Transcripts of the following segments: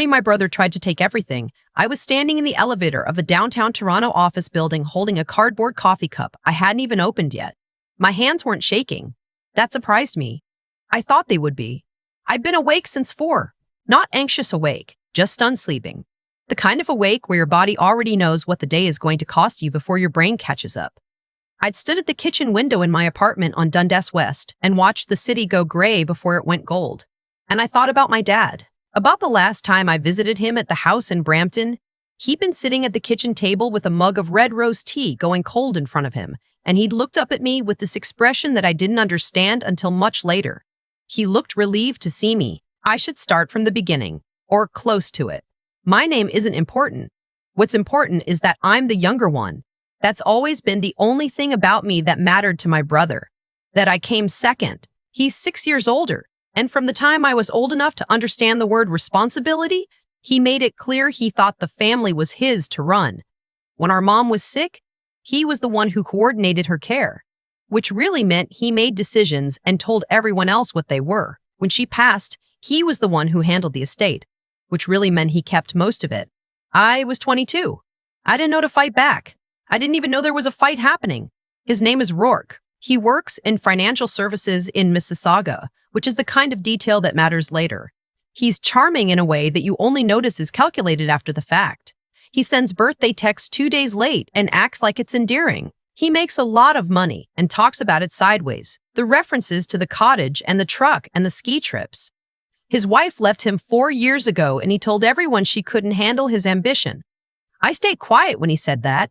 My brother tried to take everything. I was standing in the elevator of a downtown Toronto office building holding a cardboard coffee cup I hadn't even opened yet. My hands weren't shaking. That surprised me. I thought they would be. I'd been awake since 4. Not anxious awake, just stunned sleeping. The kind of awake where your body already knows what the day is going to cost you before your brain catches up. I'd stood at the kitchen window in my apartment on Dundas West and watched the city go gray before it went gold. And I thought about my dad. About the last time I visited him at the house in Brampton. He'd been sitting at the kitchen table with a mug of red rose tea going cold in front of him, and he'd looked up at me with this expression that I didn't understand until much later. He looked relieved to see me. I should start from the beginning, or close to it. My name isn't important. What's important is that I'm the younger one. That's always been the only thing about me that mattered to my brother. That I came second. He's 6 years older. And from the time I was old enough to understand the word responsibility, he made it clear he thought the family was his to run. When our mom was sick, he was the one who coordinated her care, which really meant he made decisions and told everyone else what they were. When she passed, he was the one who handled the estate, which really meant he kept most of it. I was 22. I didn't know to fight back. I didn't even know there was a fight happening. His name is Rourke. He works in financial services in Mississauga, which is the kind of detail that matters later. He's charming in a way that you only notice is calculated after the fact. He sends birthday texts 2 days late and acts like it's endearing. He makes a lot of money and talks about it sideways. The references to the cottage and the truck and the ski trips. His wife left him 4 years ago and he told everyone she couldn't handle his ambition. I stayed quiet when he said that.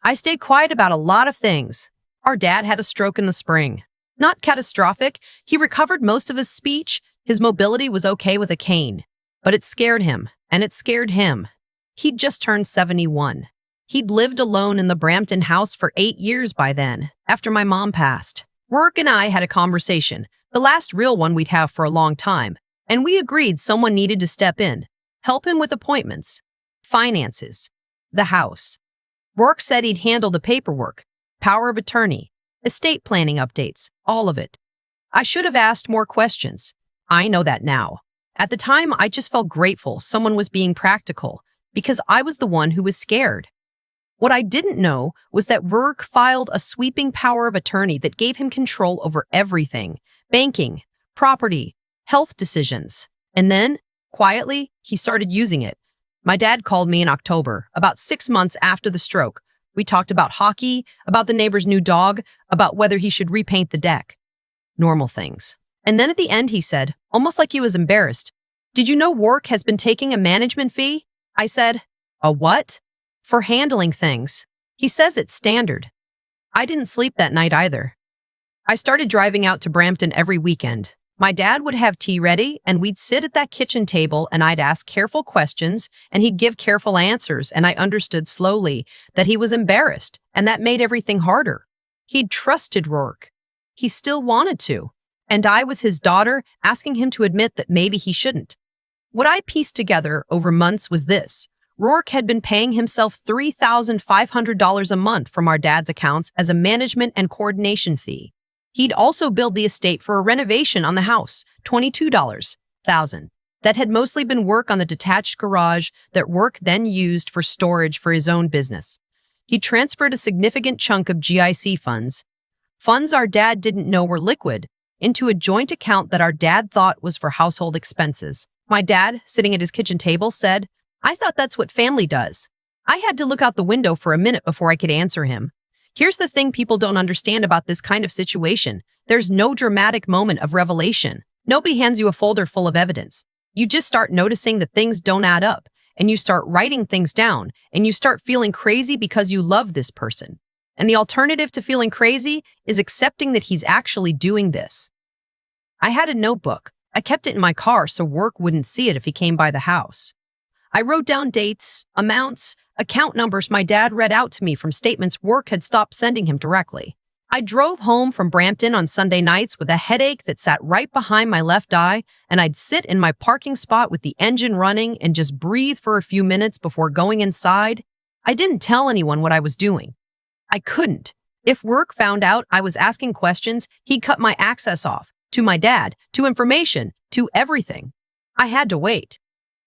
I stayed quiet about a lot of things. Our dad had a stroke in the spring. Not catastrophic. He recovered most of his speech. His mobility was okay with a cane. But it scared him, and it scared him. He'd just turned 71. He'd lived alone in the Brampton house for 8 years by then, after my mom passed. Rourke and I had a conversation, the last real one we'd have for a long time, and we agreed someone needed to step in, help him with appointments, finances, the house. Rourke said he'd handle the paperwork, power of attorney, estate planning updates, all of it. I should have asked more questions. I know that now. At the time, I just felt grateful someone was being practical because I was the one who was scared. What I didn't know was that Rourke filed a sweeping power of attorney that gave him control over everything, banking, property, health decisions. And then, quietly, he started using it. My dad called me in October, about 6 months after the stroke. We talked about hockey, about the neighbor's new dog, about whether he should repaint the deck. Normal things. And then at the end he said, almost like he was embarrassed, "Did you know Rourke has been taking a management fee?" I said, "A what?" "For handling things." He says it's standard. I didn't sleep that night either. I started driving out to Brampton every weekend. My dad would have tea ready, and we'd sit at that kitchen table, and I'd ask careful questions, and he'd give careful answers, and I understood slowly that he was embarrassed, and that made everything harder. He'd trusted Rourke. He still wanted to, and I was his daughter, asking him to admit that maybe he shouldn't. What I pieced together over months was this. Rourke had been paying himself $3,500 a month from our dad's accounts as a management and coordination fee. He'd also billed the estate for a renovation on the house, $22,000, that had mostly been work on the detached garage that Rourke then used for storage for his own business. He transferred a significant chunk of GIC funds our dad didn't know were liquid, into a joint account that our dad thought was for household expenses. My dad, sitting at his kitchen table, said, "I thought that's what family does." I had to look out the window for a minute before I could answer him. Here's the thing people don't understand about this kind of situation. There's no dramatic moment of revelation. Nobody hands you a folder full of evidence. You just start noticing that things don't add up, and you start writing things down, and you start feeling crazy because you love this person. And the alternative to feeling crazy is accepting that he's actually doing this. I had a notebook. I kept it in my car so Rourke wouldn't see it if he came by the house. I wrote down dates, amounts, account numbers my dad read out to me from statements Rourke had stopped sending him directly. I drove home from Brampton on Sunday nights with a headache that sat right behind my left eye, and I'd sit in my parking spot with the engine running and just breathe for a few minutes before going inside. I didn't tell anyone what I was doing. I couldn't. If Rourke found out I was asking questions, he'd cut my access off, to my dad, to information, to everything. I had to wait.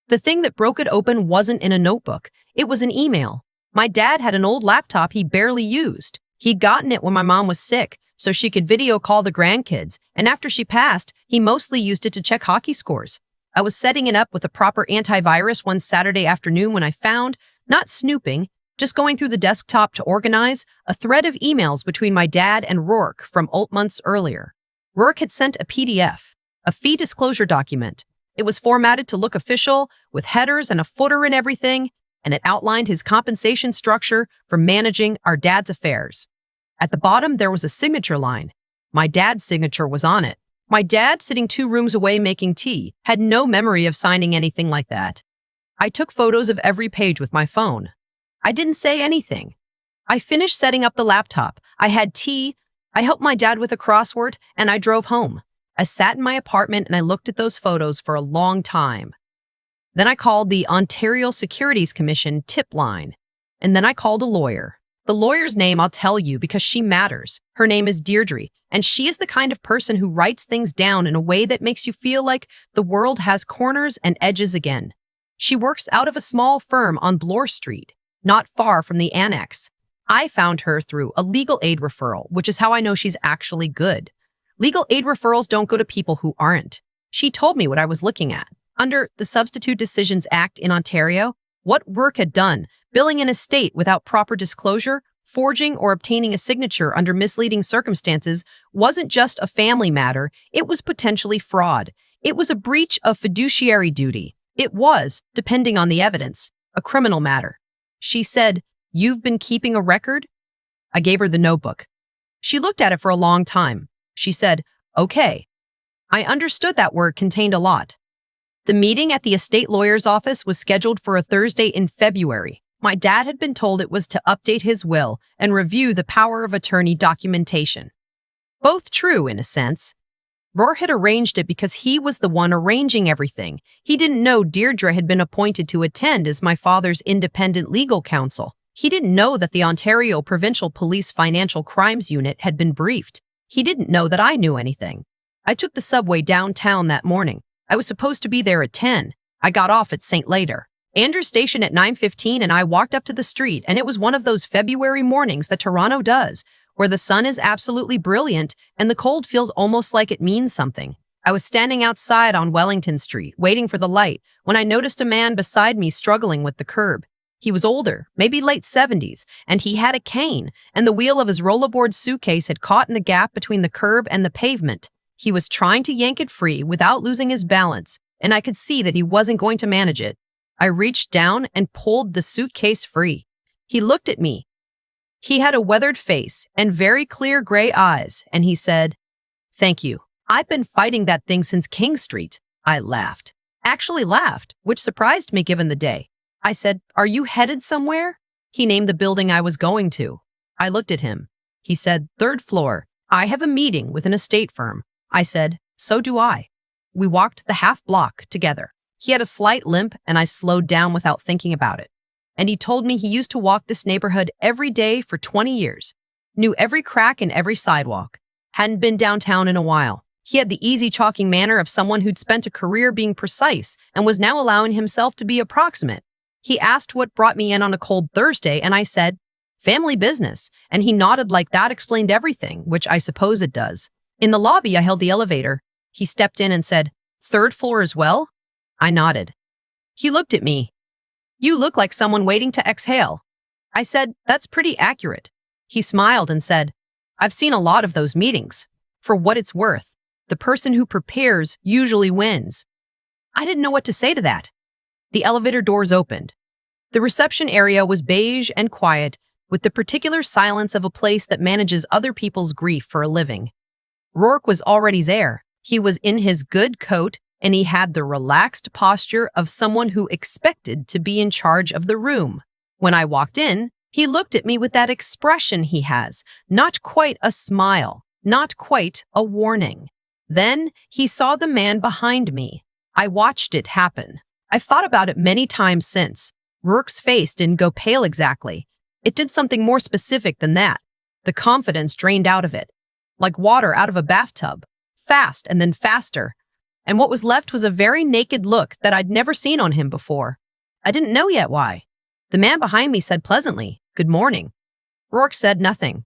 The thing that broke it open wasn't in a notebook. It was an email. My dad had an old laptop he barely used. He'd gotten it when my mom was sick, so she could video call the grandkids, and after she passed, he mostly used it to check hockey scores. I was setting it up with a proper antivirus one Saturday afternoon when I found, not snooping, just going through the desktop to organize, a thread of emails between my dad and Rourke from 8 months earlier. Rourke had sent a PDF, a fee disclosure document. It was formatted to look official, with headers and a footer and everything, and it outlined his compensation structure for managing our dad's affairs. At the bottom, there was a signature line. My dad's signature was on it. My dad, sitting 2 rooms away making tea, had no memory of signing anything like that. I took photos of every page with my phone. I didn't say anything. I finished setting up the laptop. I had tea, I helped my dad with a crossword, and I drove home. I sat in my apartment and I looked at those photos for a long time. Then I called the Ontario Securities Commission tip line, and then I called a lawyer. The lawyer's name I'll tell you because she matters. Her name is Deirdre, and she is the kind of person who writes things down in a way that makes you feel like the world has corners and edges again. She works out of a small firm on Bloor Street, not far from the annex. I found her through a legal aid referral, which is how I know she's actually good. Legal aid referrals don't go to people who aren't. She told me what I was looking at. Under the Substitute Decisions Act in Ontario, what Rourke had done, billing an estate without proper disclosure, forging or obtaining a signature under misleading circumstances, wasn't just a family matter, it was potentially fraud. It was a breach of fiduciary duty. It was, depending on the evidence, a criminal matter. She said, "You've been keeping a record?" I gave her the notebook. She looked at it for a long time. She said, "Okay." I understood that word contained a lot. The meeting at the estate lawyer's office was scheduled for a Thursday in February. My dad had been told it was to update his will and review the power of attorney documentation. Both true, in a sense. Rohr had arranged it because he was the one arranging everything. He didn't know Deirdre had been appointed to attend as my father's independent legal counsel. He didn't know that the Ontario Provincial Police Financial Crimes Unit had been briefed. He didn't know that I knew anything. I took the subway downtown that morning. I was supposed to be there at 10. I got off at St. Later. Andrew Station at 9:15 and I walked up to the street, and it was one of those February mornings that Toronto does, where the sun is absolutely brilliant and the cold feels almost like it means something. I was standing outside on Wellington Street, waiting for the light, when I noticed a man beside me struggling with the curb. He was older, maybe late 70s, and he had a cane, and the wheel of his rollerboard suitcase had caught in the gap between the curb and the pavement. He was trying to yank it free without losing his balance, and I could see that he wasn't going to manage it. I reached down and pulled the suitcase free. He looked at me. He had a weathered face and very clear gray eyes, and he said, "Thank you. I've been fighting that thing since King Street." I laughed. Actually laughed, which surprised me given the day. I said, "Are you headed somewhere?" He named the building I was going to. I looked at him. He said, "3rd floor. I have a meeting with an estate firm." I said, "So do I." We walked the half block together. He had a slight limp, and I slowed down without thinking about it. And he told me he used to walk this neighborhood every day for 20 years, knew every crack in every sidewalk, hadn't been downtown in a while. He had the easy chalking manner of someone who'd spent a career being precise and was now allowing himself to be approximate. He asked what brought me in on a cold Thursday, and I said, "Family business," and he nodded like that explained everything, which I suppose it does. In the lobby, I held the elevator. He stepped in and said, "3rd floor as well?" I nodded. He looked at me. "You look like someone waiting to exhale." I said, "That's pretty accurate." He smiled and said, "I've seen a lot of those meetings. For what it's worth, the person who prepares usually wins." I didn't know what to say to that. The elevator doors opened. The reception area was beige and quiet, with the particular silence of a place that manages other people's grief for a living. Rourke was already there. He was in his good coat, and he had the relaxed posture of someone who expected to be in charge of the room. When I walked in, he looked at me with that expression he has, not quite a smile, not quite a warning. Then he saw the man behind me. I watched it happen. I've thought about it many times since. Rourke's face didn't go pale exactly. It did something more specific than that. The confidence drained out of it, like water out of a bathtub, fast and then faster. and what was left was a very naked look that I'd never seen on him before. I didn't know yet why. The man behind me said pleasantly, "Good morning." Rourke said nothing.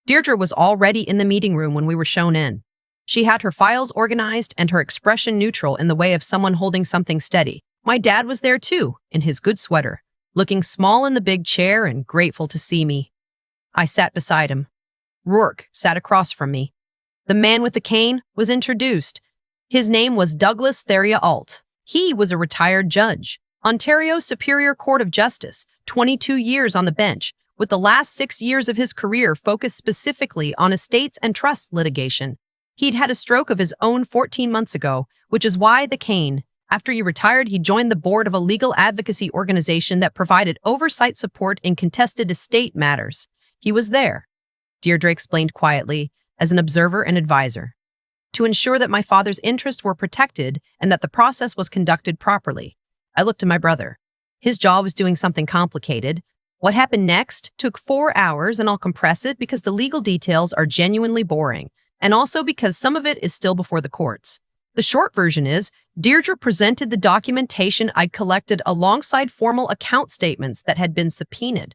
Deirdre was already in the meeting room when we were shown in. She had her files organized and her expression neutral in the way of someone holding something steady. My dad was there too, in his good sweater, looking small in the big chair and grateful to see me. I sat beside him. Rourke sat across from me. The man with the cane was introduced. His name was Douglas Theriault. He was a retired judge, Ontario Superior Court of Justice, 22 years on the bench, with the last 6 years of his career focused specifically on estates and trusts litigation. He'd had a stroke of his own 14 months ago, which is why the cane. After he retired, he joined the board of a legal advocacy organization that provided oversight support in contested estate matters. He was there, Deirdre explained quietly, as an observer and advisor, to ensure that my father's interests were protected and that the process was conducted properly. I looked to my brother. His jaw was doing something complicated. What happened next took 4 hours, and I'll compress it because the legal details are genuinely boring, and also because some of it is still before the courts. The short version is, Deirdre presented the documentation I'd collected alongside formal account statements that had been subpoenaed.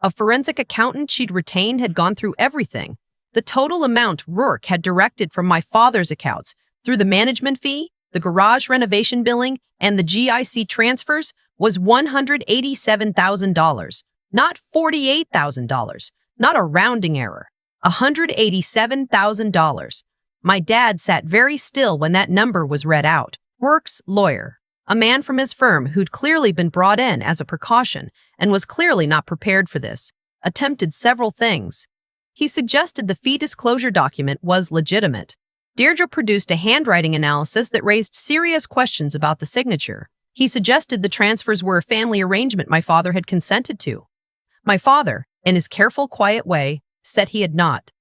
A forensic accountant she'd retained had gone through everything. The total amount Rourke had directed from my father's accounts, through the management fee, the garage renovation billing, and the GIC transfers, was $187,000, not $48,000, not a rounding error, $187,000. My dad sat very still when that number was read out. Rourke's lawyer, a man from his firm who'd clearly been brought in as a precaution and was clearly not prepared for this, attempted several things. He suggested the fee disclosure document was legitimate. Deirdre produced a handwriting analysis that raised serious questions about the signature. He suggested the transfers were a family arrangement my father had consented to. My father, in his careful, quiet way, said he had not.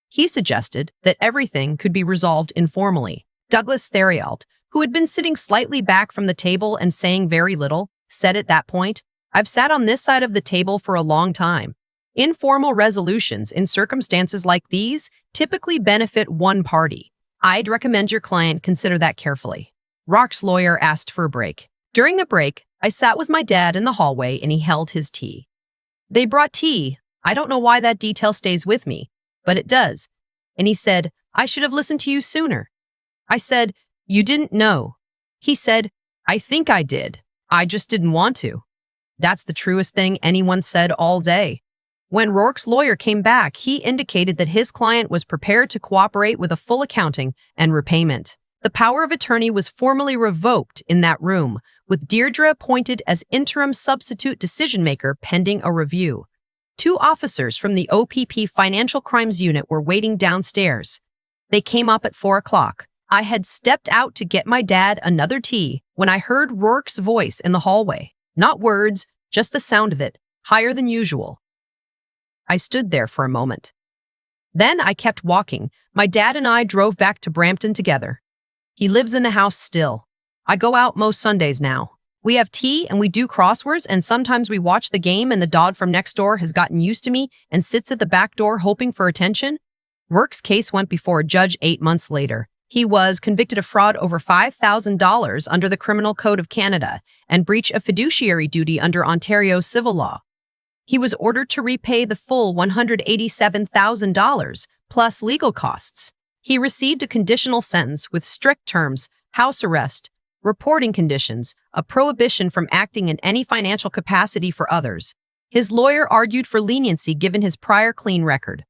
He suggested that everything could be resolved informally. Douglas Theriault, who had been sitting slightly back from the table and saying very little, said at that point, "I've sat on this side of the table for a long time. Informal resolutions in circumstances like these typically benefit one party. I'd recommend your client consider that carefully." Rourke's lawyer asked for a break. During the break, I sat with my dad in the hallway and he held his tea. They brought tea. I don't know why that detail stays with me, but it does. And he said, "I should have listened to you sooner." I said, "You didn't know." He said, "I think I did. I just didn't want to." That's the truest thing anyone said all day. When Rourke's lawyer came back, he indicated that his client was prepared to cooperate with a full accounting and repayment. The power of attorney was formally revoked in that room, with Deirdre appointed as interim substitute decision-maker pending a review. 2 officers from the OPP Financial Crimes Unit were waiting downstairs. They came up at 4 o'clock. I had stepped out to get my dad another tea when I heard Rourke's voice in the hallway. Not words, just the sound of it, higher than usual. I stood there for a moment. Then I kept walking. My dad and I drove back to Brampton together. He lives in the house still. I go out most Sundays now. We have tea and we do crosswords, and sometimes we watch the game, and the dog from next door has gotten used to me and sits at the back door hoping for attention. Rourke's case went before a judge 8 months later. He was convicted of fraud over $5,000 under the Criminal Code of Canada and breach of fiduciary duty under Ontario civil law. He was ordered to repay the full $187,000 plus legal costs. He received a conditional sentence with strict terms, house arrest, reporting conditions, a prohibition from acting in any financial capacity for others. His lawyer argued for leniency given his prior clean record.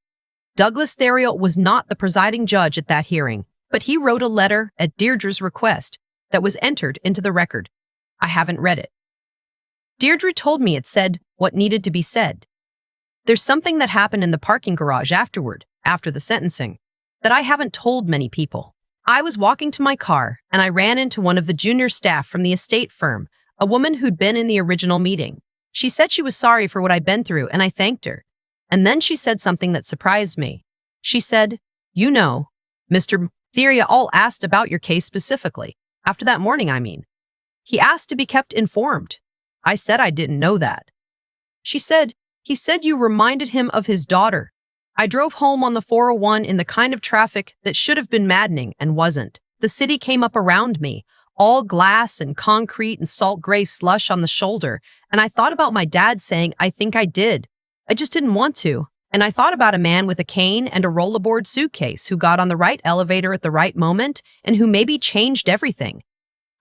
Douglas Theriault was not the presiding judge at that hearing, but he wrote a letter at Deirdre's request that was entered into the record. I haven't read it. Deirdre told me it said what needed to be said. There's something that happened in the parking garage afterward, after the sentencing, that I haven't told many people. I was walking to my car, and I ran into one of the junior staff from the estate firm, a woman who'd been in the original meeting. She said she was sorry for what I'd been through, and I thanked her. And then she said something that surprised me. She said, "You know, Mr. Theriault asked about your case specifically. After that morning, I mean. He asked to be kept informed." I said I didn't know that. She said, "He said you reminded him of his daughter." I drove home on the 401 in the kind of traffic that should have been maddening and wasn't. The city came up around me, all glass and concrete and salt gray slush on the shoulder, and I thought about my dad saying, I think I did. I just didn't want to. And I thought about a man with a cane and a rollerboard suitcase who got on the right elevator at the right moment and who maybe changed everything.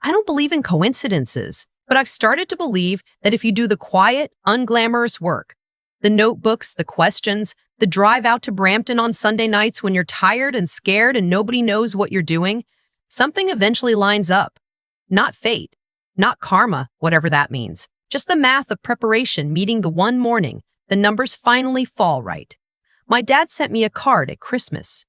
I don't believe in coincidences, but I've started to believe that if you do the quiet, unglamorous work, the notebooks, the questions, the drive out to Brampton on Sunday nights when you're tired and scared and nobody knows what you're doing, something eventually lines up. Not fate, not karma, whatever that means. Just the math of preparation meeting the one morning the numbers finally fall right. My dad sent me a card at Christmas.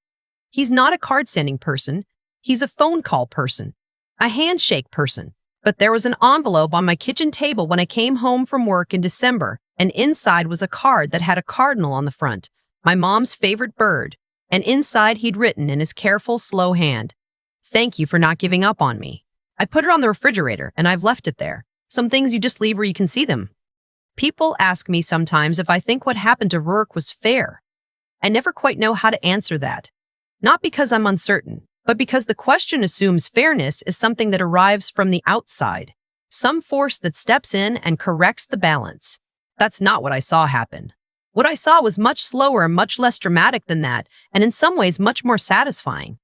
He's not a card-sending person. He's a phone call person, a handshake person. But there was an envelope on my kitchen table when I came home from work in December, and inside was a card that had a cardinal on the front, my mom's favorite bird, and inside he'd written in his careful, slow hand, "Thank you for not giving up on me." I put it on the refrigerator, and I've left it there. Some things you just leave where you can see them. People ask me sometimes if I think what happened to Rourke was fair. I never quite know how to answer that. Not because I'm uncertain, but because the question assumes fairness is something that arrives from the outside, some force that steps in and corrects the balance. That's not what I saw happen. What I saw was much slower and much less dramatic than that, and in some ways much more satisfying.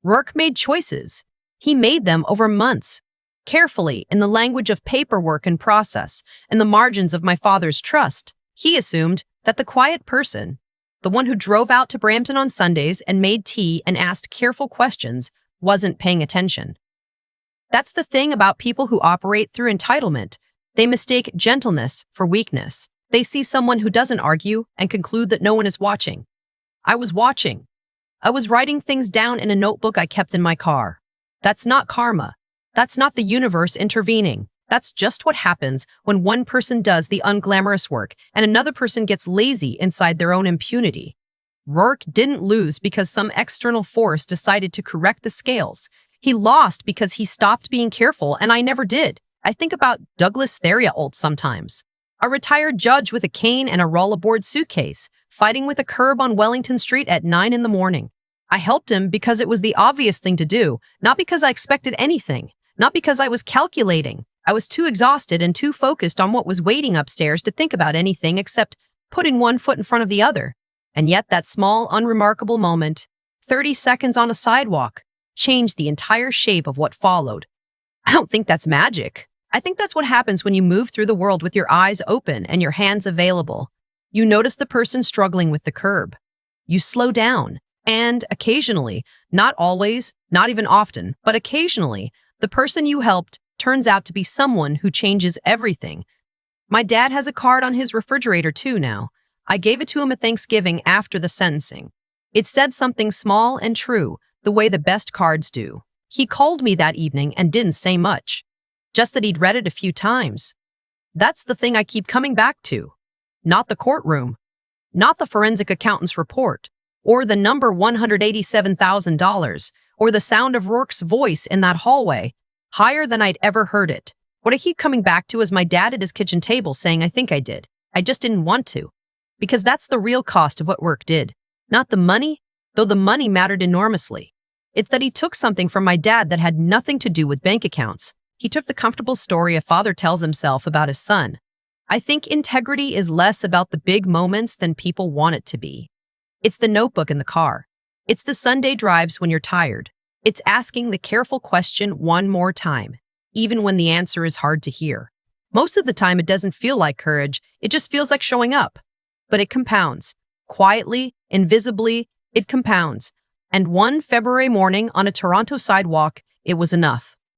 Rourke made choices. He made them over months, carefully, in the language of paperwork and process, and the margins of my father's trust. He assumed that the quiet person, the one who drove out to Brampton on Sundays and made tea and asked careful questions, wasn't paying attention. That's the thing about people who operate through entitlement. They mistake gentleness for weakness. They see someone who doesn't argue and conclude that no one is watching. I was watching. I was writing things down in a notebook I kept in my car. That's not karma. That's not the universe intervening. That's just what happens when one person does the unglamorous work and another person gets lazy inside their own impunity. Rourke didn't lose because some external force decided to correct the scales. He lost because he stopped being careful, and I never did. I think about Douglas Theriault sometimes. A retired judge with a cane and a rollerboard suitcase, fighting with a curb on Wellington Street at 9 in the morning. I helped him because it was the obvious thing to do, not because I expected anything. Not because I was calculating. I was too exhausted and too focused on what was waiting upstairs to think about anything except putting one foot in front of the other. And yet that small, unremarkable moment, 30 seconds on a sidewalk, changed the entire shape of what followed. I don't think that's magic. I think that's what happens when you move through the world with your eyes open and your hands available. You notice the person struggling with the curb. You slow down. And occasionally, not always, not even often, but occasionally, the person you helped turns out to be someone who changes everything. My dad has a card on his refrigerator too now. I gave it to him at Thanksgiving after the sentencing. It said something small and true, the way the best cards do. He called me that evening and didn't say much, just that he'd read it a few times. That's the thing I keep coming back to. Not the courtroom, not the forensic accountant's report, or the number $187,000, or the sound of Rourke's voice in that hallway, higher than I'd ever heard it. What I keep coming back to is my dad at his kitchen table saying, I think I did. I just didn't want to. Because that's the real cost of what Rourke did. Not the money, though the money mattered enormously. It's that he took something from my dad that had nothing to do with bank accounts. He took the comfortable story a father tells himself about his son. I think integrity is less about the big moments than people want it to be. It's the notebook in the car. It's the Sunday drives when you're tired. It's asking the careful question one more time, even when the answer is hard to hear. Most of the time, it doesn't feel like courage. It just feels like showing up. But it compounds. Quietly, invisibly, it compounds. And one February morning on a Toronto sidewalk, it was enough.